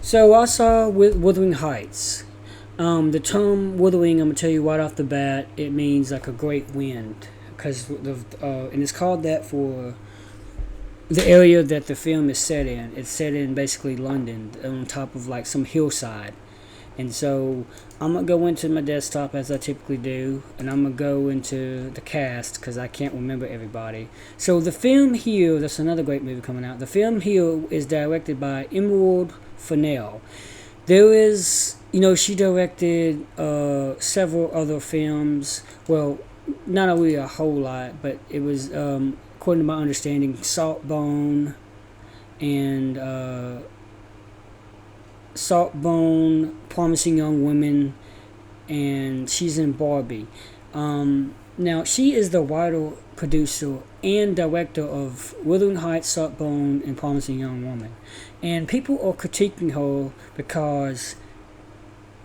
So I saw Wuthering Heights. The term "wuthering," I'm gonna tell you right off the bat, it means like a great wind, because and it's called that for the area that the film is set in. It's set in basically London, on top of like some hillside. And so I'm gonna go into my desktop as I typically do, and I'm gonna go into the cast because I can't remember everybody. So the film here, that's another great movie coming out. The film here is directed by Emerald Fennell. There is, she directed several other films. Well, not really a whole lot, but it was, according to my understanding, Saltbone and Promising Young Women, and she's in Barbie. Now, she is the writer, producer, and director of Wuthering Heights, Saltbone, and Promising Young Woman. And people are critiquing her because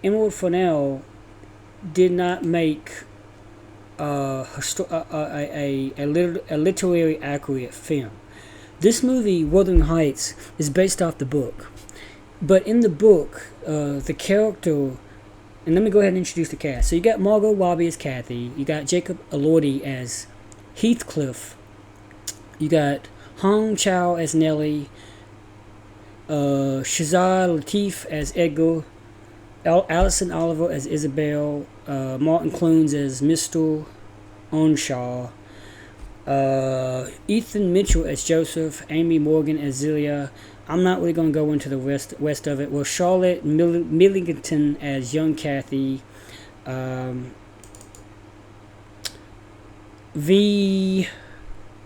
Emerald Fennell did not make a literary accurate film. This movie, Wuthering Heights, is based off the book. But in the book, the character, and let me go ahead and introduce the cast. So you got Margot Robbie as Kathy. You got Jacob Elordi as Heathcliff. You got Hong Chow as Nellie. Shazar Latif as Edgar. Alison Oliver as Isabel. Martin Clunes as Mr. Onshaw. Ethan Mitchell as Joseph. Amy Morgan as Zelia. I'm not really going to go into the rest of it. Well, Charlotte Millington as young Kathy. V.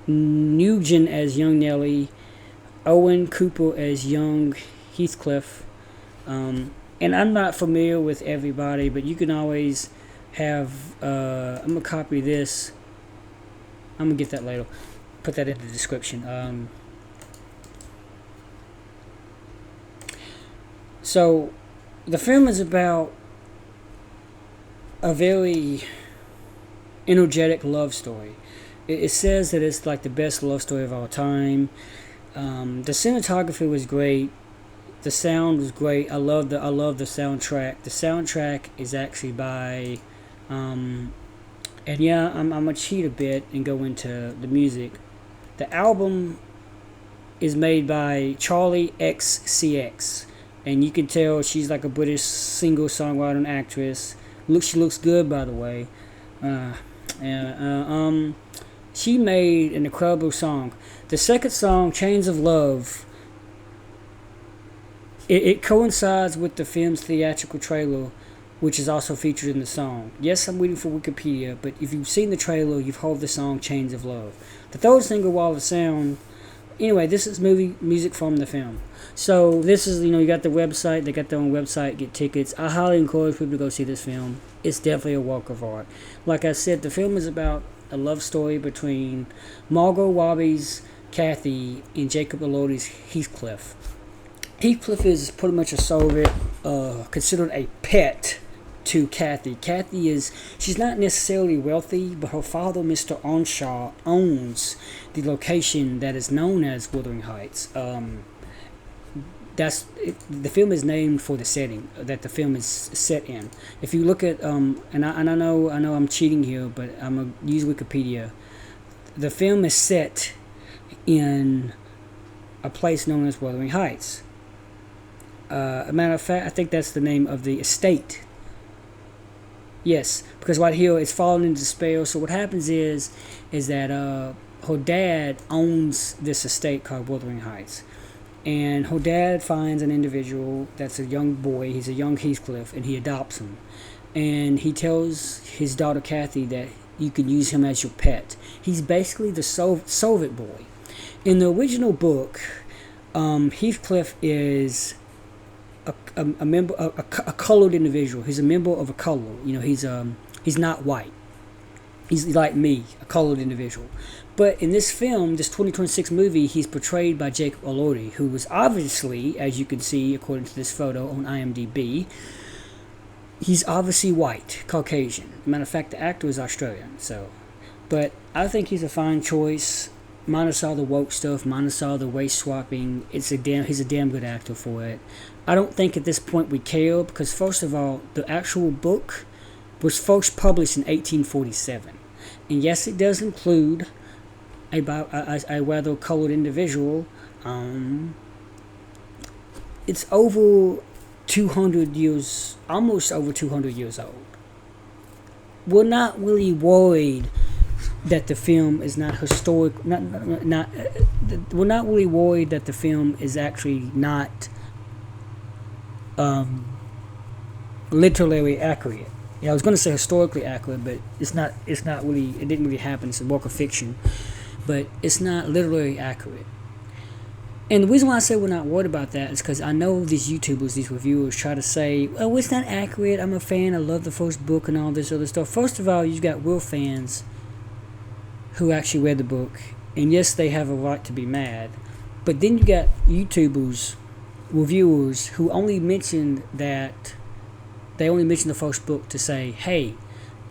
Nugent as young Nellie. Owen Cooper as young Heathcliff. And I'm not familiar with everybody, but you can always have... I'm going to copy this. I'm going to get that later. Put that in the description. So, the film is about a very energetic love story. It says that it's like the best love story of all time. The cinematography was great. The sound was great. I love the soundtrack. The soundtrack is actually by, and yeah, I'm gonna cheat a bit and go into the music. The album is made by Charlie XCX. And you can tell she's like a British singer-songwriter and actress. She looks good, by the way. She made an incredible song. The second song, Chains of Love, it coincides with the film's theatrical trailer, which is also featured in the song. Yes, I'm waiting for Wikipedia, but if you've seen the trailer, you've heard the song Chains of Love. The third single, Wall of Sound... Anyway, this is music from the film. So this is, you got the website. They got their own website. Get tickets. I highly encourage people to go see this film. It's definitely a work of art. Like I said, the film is about a love story between Margot Robbie's Kathy and Jacob Elordi's Heathcliff. Heathcliff is pretty much a Soviet, considered a pet to Kathy. She's not necessarily wealthy, but her father, Mr. Onshaw, owns the location that is known as Wuthering Heights. The film is named for the setting that the film is set in. If you look at, and I know I'm cheating here, but I'm gonna use Wikipedia. The film is set in a place known as Wuthering Heights. A matter of fact, I think that's the name of the estate. Yes, because right here it's fallen into despair. So what happens is that her dad owns this estate called Wuthering Heights, and her dad finds an individual that's a young boy. He's a young Heathcliff, and he adopts him, and he tells his daughter Kathy that you can use him as your pet. He's basically the Soviet boy. In the original book, Heathcliff is a member, a colored individual. He's a member of a color. He's not white. He's like me, a colored individual. But in this film, this 2026 movie, he's portrayed by Jacob Elordi, who was obviously, as you can see according to this photo on IMDb, he's obviously white, Caucasian. Matter of fact, the actor is Australian. But I think he's a fine choice. minus all the woke stuff, minus all the race swapping, he's a damn good actor for it. I don't think at this point we care because first of all, the actual book was first published in 1847, and yes, it does include a rather colored individual. It's over 200 years, almost over 200 years old. We're not really worried that the film is not historic. We're not really worried that the film is actually not literally accurate. Yeah, I was going to say historically accurate, but it's not. It's not really. It didn't really happen. It's a work of fiction, but it's not literally accurate. And the reason why I say we're not worried about that is because I know these YouTubers, these reviewers try to say, oh, it's not accurate, I'm a fan, I love the first book and all this other stuff. First of all, you've got real fans who actually read the book, and yes, they have a right to be mad. But then you got YouTubers, reviewers, who only mentioned that, they only mentioned the first book to say, hey,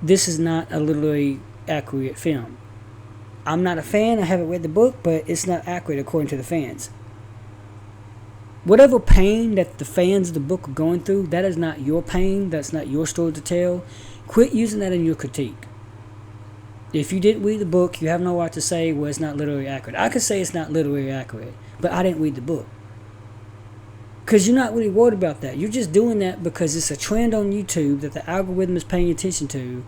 this is not a literally accurate film. I'm not a fan, I haven't read the book, but it's not accurate according to the fans. Whatever pain that the fans of the book are going through, that is not your pain, that's not your story to tell. Quit using that in your critique. If you didn't read the book, you have no right to say, well, it's not literally accurate. I could say it's not literally accurate, but I didn't read the book. Because you're not really worried about that. You're just doing that because it's a trend on YouTube that the algorithm is paying attention to,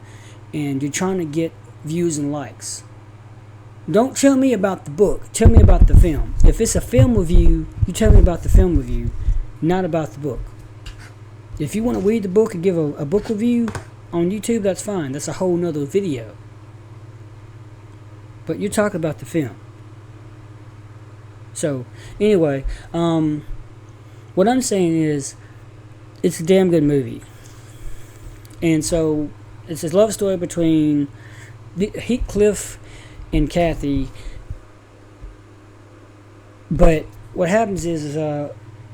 and you're trying to get views and likes. Don't tell me about the book. Tell me about the film. If it's a film review, you tell me about the film review, not about the book. If you want to read the book and give a book review on YouTube, that's fine. That's a whole nother video. But you're talking about the film. So, anyway, what I'm saying is, it's a damn good movie. And so, it's a love story between Heathcliff and Kathy, but what happens is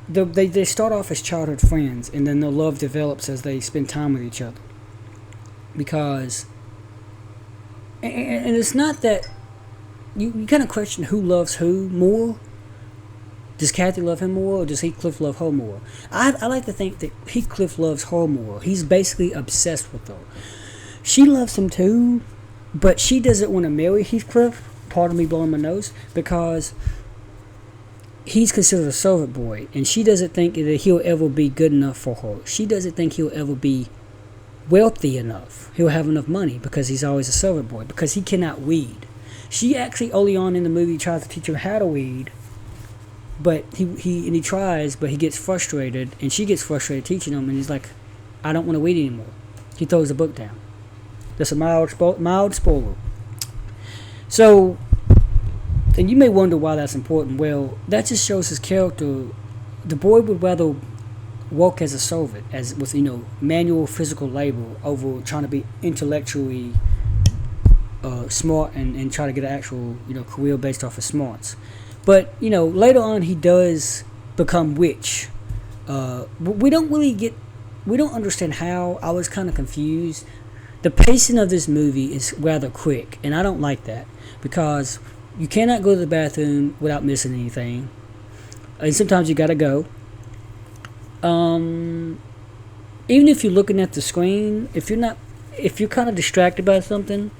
they start off as childhood friends, and then their love develops as they spend time with each other. Because, and it's not that you kind of question who loves who more. Does Kathy love him more, or does Heathcliff love her more? I like to think that Heathcliff loves her more. He's basically obsessed with her. She loves him too, but she doesn't want to marry Heathcliff, pardon me blowing my nose, because he's considered a servant boy, and she doesn't think that he'll ever be good enough for her. She doesn't think he'll ever be wealthy enough. He'll have enough money because he's always a servant boy, because he cannot read. She actually early on in the movie tries to teach him how to read, but he tries, but he gets frustrated, and she gets frustrated teaching him, and he's like, I don't want to read anymore. He throws the book down. That's a mild spoiler. So, and you may wonder why that's important. Well, that just shows his character. The boy would rather work as a servant, as with manual physical labor, over trying to be intellectually smart and try to get an actual career based off of smarts. But later on he does become rich. We don't understand how. I was kind of confused. The pacing of this movie is rather quick, and I don't like that, because you cannot go to the bathroom without missing anything, and sometimes you gotta go. Even if you're looking at the screen, if you're kind of distracted by something,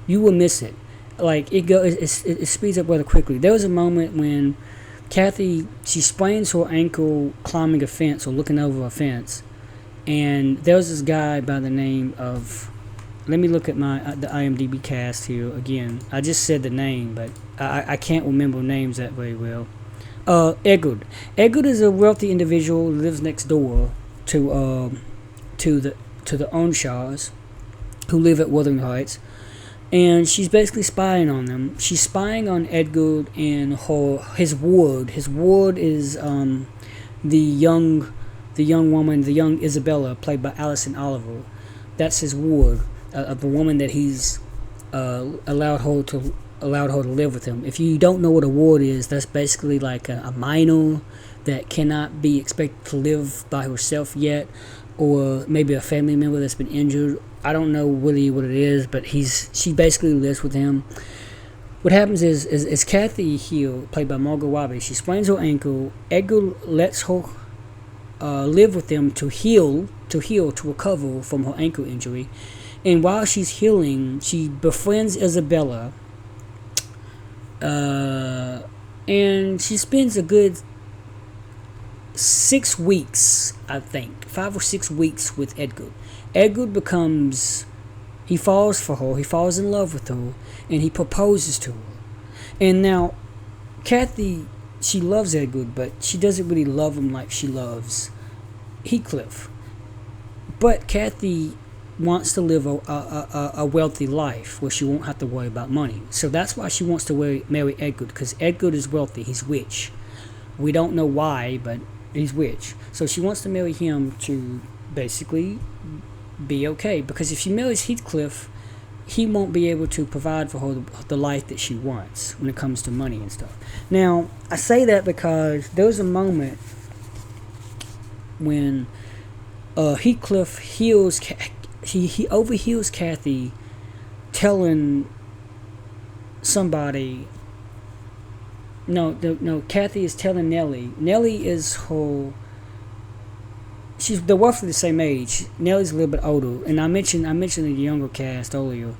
you will miss it. Like it speeds up rather quickly. There was a moment when Kathy, she sprains her ankle climbing a fence or looking over a fence, and there was this guy by the name of, let me look at the IMDb cast here again. I just said the name, but I can't remember names that very well. Edward. Edward is a wealthy individual who lives next door to the Onshaws, who live at Wuthering Heights, and she's basically spying on them. She's spying on Edward and his ward. His ward is the young woman, the young Isabella, played by Alison Oliver. That's his ward, of the woman that he's allowed her to live with him. If you don't know what a ward is, that's basically like a minor that cannot be expected to live by herself yet, or maybe a family member that's been injured. I don't know really what it is, but she basically lives with him. what happens is Kathy Hill, played by Margot Robbie, she sprains her ankle. Edgar lets her live with them to heal, to recover from her ankle injury. And while she's healing, she befriends Isabella, and she spends a good 6 weeks, I think, 5 or 6 weeks with Edgar. Edgar he falls for her, he falls in love with her, and he proposes to her. And now, Kathy, she loves Edgar, but she doesn't really love him like she loves Heathcliff. But Kathy wants to live a wealthy life where she won't have to worry about money. So that's why she wants to marry Edgar, because Edgar is wealthy, he's rich. We don't know why, but he's rich. So she wants to marry him to basically be okay, because if she marries Heathcliff, he won't be able to provide for her the life that she wants when it comes to money and stuff. Now, I say that because there was a moment when Heathcliff he overhears Kathy telling somebody. No. Kathy is telling Nellie. Nellie is her. They're roughly the same age. Nellie's a little bit older, and I mentioned the younger cast earlier.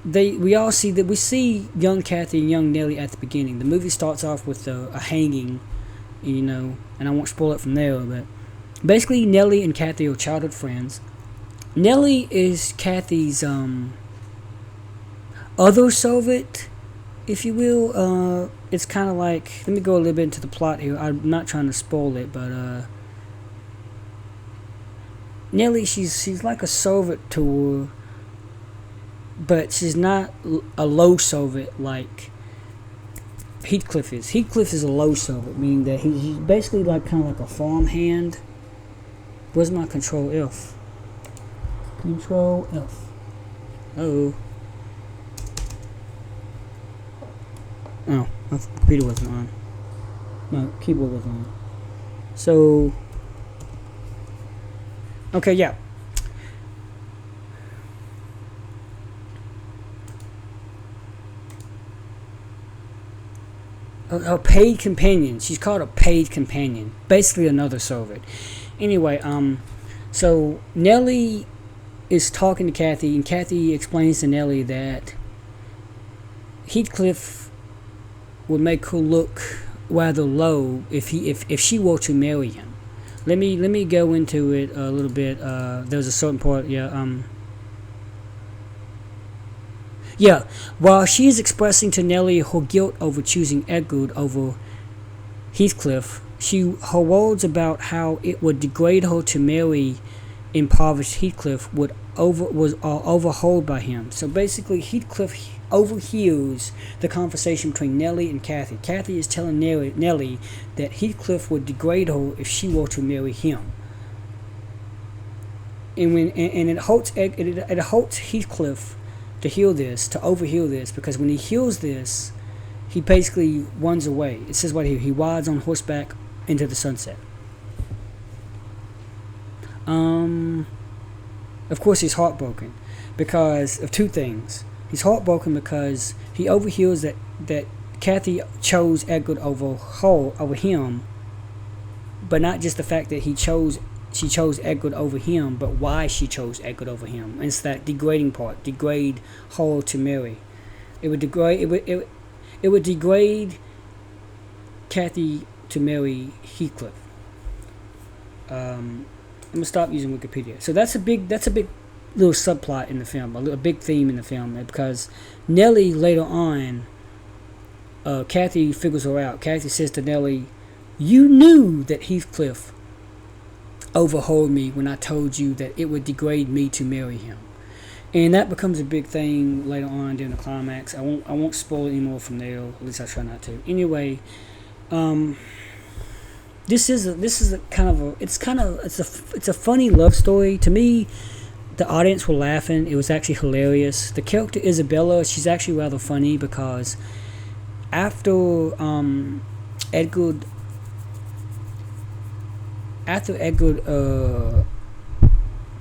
We see young Kathy and young Nellie at the beginning. The movie starts off with a hanging, and I won't spoil it from there. But basically, Nellie and Kathy are childhood friends. Nellie is Kathy's other servant, if you will. It's kind of like, let me go a little bit into the plot here. I'm not trying to spoil it, but Nellie, she's like a servant to her, but she's not a low servant like Heathcliff is. Heathcliff is a low servant, meaning that he's basically like kind of like a farm hand. Where's my Control F? Control F. Oh, my computer wasn't on. My keyboard wasn't on. So, okay, yeah. A paid companion. She's called a paid companion. Basically another servant. Anyway, so Nellie is talking to Kathy, and Kathy explains to Nellie that Heathcliff would make her look rather low if she were to marry him. Let me go into it a little bit. There's a certain part, while she is expressing to Nellie her guilt over choosing Edgar over Heathcliff, her words about how it would degrade her to marry impoverished Heathcliff was overhauled by him. So basically, Heathcliff overhears the conversation between Nellie and Kathy. Kathy is telling Nellie that Heathcliff would degrade her if she were to marry him. And it hurts Heathcliff to overhear this, because when he hears this, he basically runs away. It says right here, he rides on horseback into the sunset. Of course, he's heartbroken because of two things. He's heartbroken because he overhears that Kathy chose Edgar over him, but not just the fact that she chose Edgar over him, but why she chose Edgar over him. And it's that degrading part, degrade her to marry. It would degrade Kathy to marry Heathcliff. I'm gonna stop using Wikipedia. So that's a big little subplot in the film, a big theme in the film, because Nellie later on, Kathy figures her out. Kathy says to Nellie, "You knew that Heathcliff overhauled me when I told you that it would degrade me to marry him." And that becomes a big thing later on during the climax. I won't spoil any more from there. At least I try not to. Anyway, this is a funny love story. To me, the audience were laughing. It was actually hilarious. The character Isabella, she's actually rather funny, because after Edgar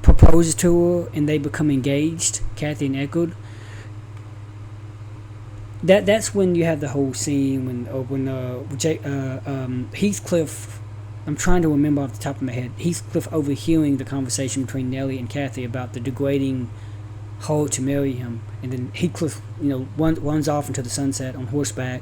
proposes to her and they become engaged, Kathy and Edgar, that's when you have the whole scene when Heathcliff. I'm trying to remember off the top of my head. Heathcliff overhearing the conversation between Nellie and Kathy about the degrading her to marry him, and then Heathcliff, runs off into the sunset on horseback.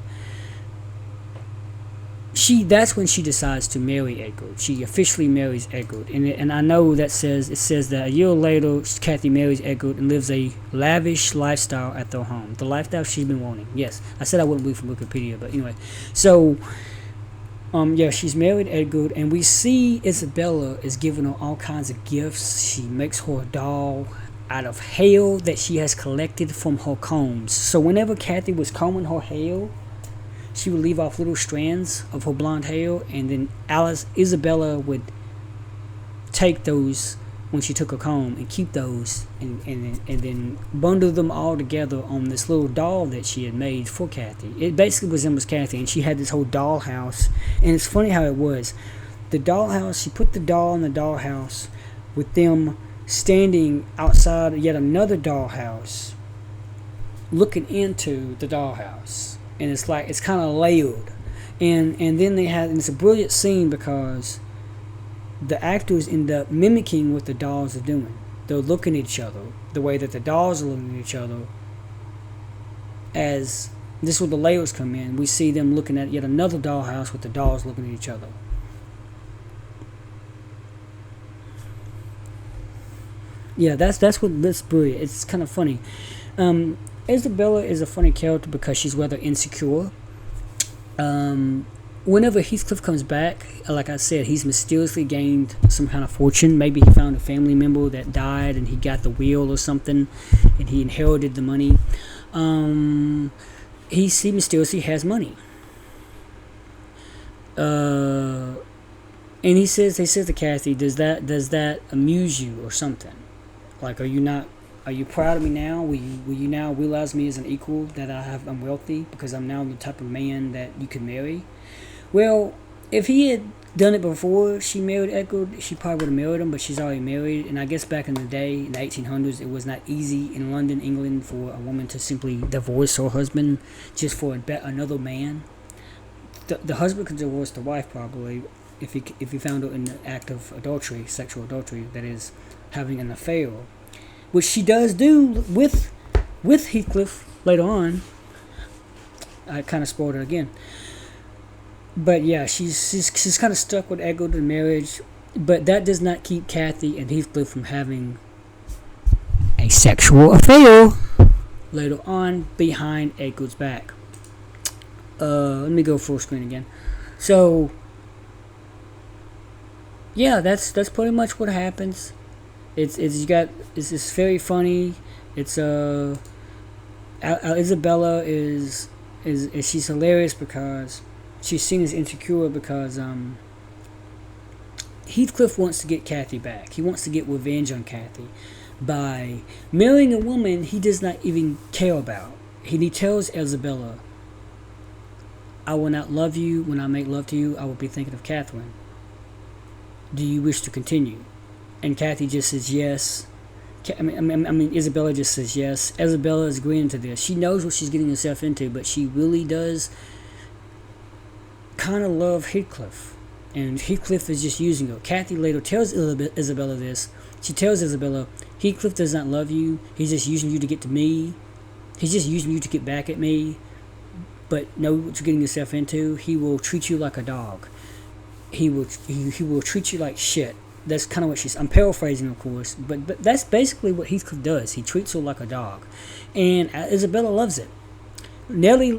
That's when she decides to marry Edgar. She officially marries Edgar, and I know it says that a year later, Kathy marries Edgar and lives a lavish lifestyle at their home. The lifestyle she's been wanting. Yes, I said I wouldn't read from Wikipedia, but anyway, so. She's married Edgar, and we see Isabella is giving her all kinds of gifts. She makes her a doll out of hair that she has collected from her combs. So whenever Kathy was combing her hair, she would leave off little strands of her blonde hair, and then Isabella would take those when she took her comb and keep those and then bundle them all together on this little doll that she had made for Kathy. It basically resembles Kathy, and she had this whole dollhouse. And it's funny how it was. The dollhouse, she put the doll in the dollhouse with them standing outside yet another dollhouse looking into the dollhouse. And it's kind of layered. And then and it's a brilliant scene because the actors end up mimicking what the dolls are doing. They're looking at each other the way that the dolls are looking at each other. As this is where the layers come in. We see them looking at yet another dollhouse with the dolls looking at each other. Yeah, that's brilliant. It's kind of funny. Isabella is a funny character because she's rather insecure. Whenever Heathcliff comes back, like I said, he's mysteriously gained some kind of fortune. Maybe he found a family member that died and he got the will or something, and he inherited the money. He mysteriously has money. And he says to Kathy, does that amuse you or something? Like, are you proud of me now? Will you now realize me as an equal, that I'm wealthy because I'm now the type of man that you could marry? Well, if he had done it before she married Edgar, she probably would have married him, but she's already married. And I guess back in the day, in the 1800s, it was not easy in London, England, for a woman to simply divorce her husband just for another man. The husband could divorce the wife probably if he found her in the act of adultery, sexual adultery, that is, having an affair, which she does do with Heathcliff later on. I kind of spoiled it again. But yeah, she's kind of stuck with Edgar in marriage, but that does not keep Kathy and Heathcliff from having a sexual affair later on behind Edgar's back. Let me go full screen again. So yeah, that's pretty much what happens. It's very funny. It's Isabella is she's hilarious because she's seen as insecure because Heathcliff wants to get Kathy back. He wants to get revenge on Kathy by marrying a woman he does not even care about. He tells Isabella, I will not love you. When I make love to you, I will be thinking of Catherine. Do you wish to continue? And Kathy just says yes. Isabella just says yes. Isabella is agreeing to this. She knows what she's getting herself into, but she really does kind of love Heathcliff. And Heathcliff is just using her. Kathy later tells Isabella this. She tells Isabella, Heathcliff does not love you. He's just using you to get to me. He's just using you to get back at me. But know what you're getting yourself into. He will treat you like a dog. He will treat you like shit. That's kind of what I'm paraphrasing, of course, but that's basically what Heathcliff does. He treats her like a dog, and Isabella loves it. Nellie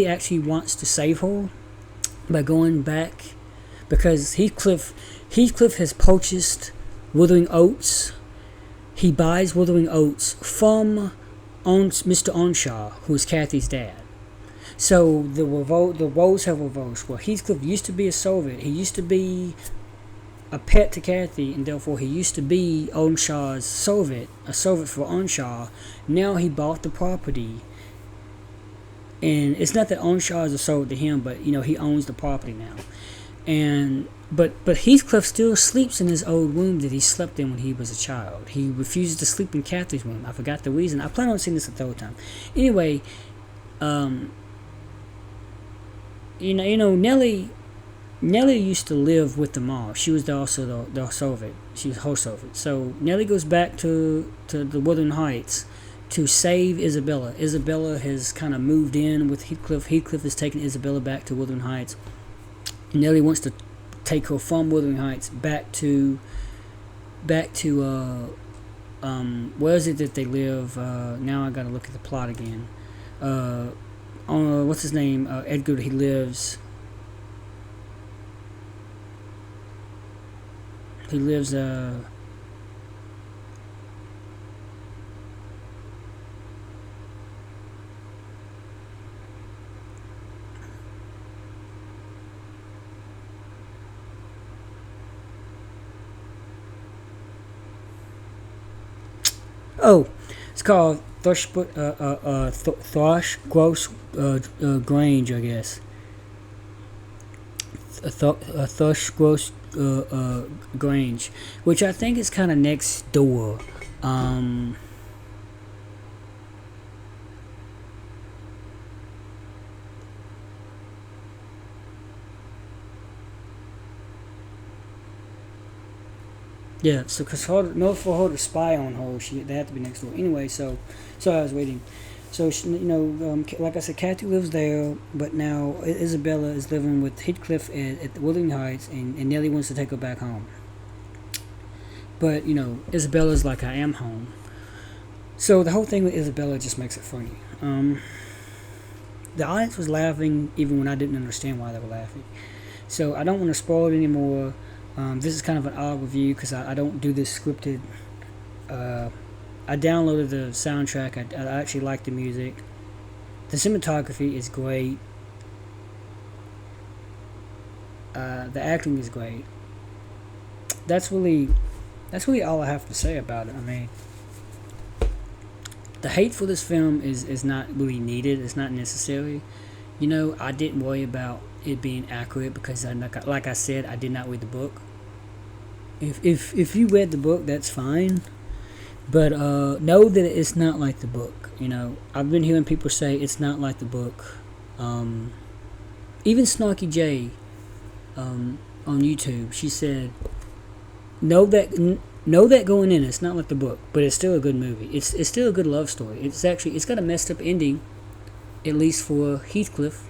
actually wants to save her by going back because Heathcliff has purchased Wuthering Oats. He buys Wuthering Oats from Mr. Onshaw, who is Kathy's dad. So the roles have reversed. Well, Heathcliff used to be a servant. He used to be a pet to Kathy, and therefore he used to be Onshaw's servant, a servant for Onshaw. Now he bought the property, and it's not that Onshaw is a servant to him, but he owns the property now. And but Heathcliff still sleeps in his old womb that he slept in when he was a child. He refuses to sleep in Kathy's womb. I forgot the reason. I plan on seeing this a third time. Anyway, Nellie used to live with the mom. She was also the servant. She was her servant. So Nellie goes back to the Wuthering Heights to save Isabella. Isabella has kind of moved in with Heathcliff. Heathcliff is taking Isabella back to Wuthering Heights. Nellie wants to take her from Wuthering Heights back to where is it that they live? Now I gotta look at the plot again. What's his name? Edgar. He lives. Oh, it's called Thrushgrange, Grange, I guess. Thrushgrange, Grange, which I think is kind of next door. Yeah, so because for her to spy on her, they have to be next door. Anyway, so I was waiting. So like I said, Kathy lives there, but now Isabella is living with Heathcliff at the Wuthering Heights, and Nellie wants to take her back home. But Isabella's like, I am home. So the whole thing with Isabella just makes it funny. The audience was laughing even when I didn't understand why they were laughing. So I don't want to spoil it anymore. This is kind of an odd review because I don't do this scripted. I downloaded the soundtrack. I actually like the music. The cinematography is great. The acting is great. That's really all I have to say about it. I mean, the hate for this film is not really needed. It's not necessary. I didn't worry about it being accurate because like I said, I did not read the book. If you read the book, that's fine, but know that it's not like the book. I've been hearing people say it's not like the book. Even Snarky J on YouTube, she said, know that going in, it's not like the book, but it's still a good movie. It's still a good love story. It's got a messed up ending, at least for Heathcliff,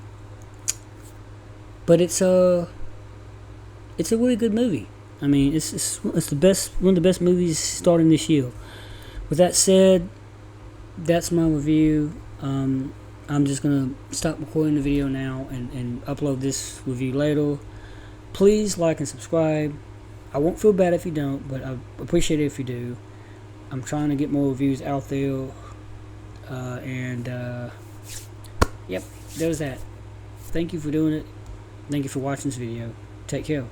but it's a really good movie. I mean, it's one of the best movies starting this year. With that said, that's my review. I'm just gonna stop recording the video now and upload this review later. Please like and subscribe. I won't feel bad if you don't, but I appreciate it if you do. I'm trying to get more reviews out there. Yep, there's that. Thank you for doing it. Thank you for watching this video. Take care.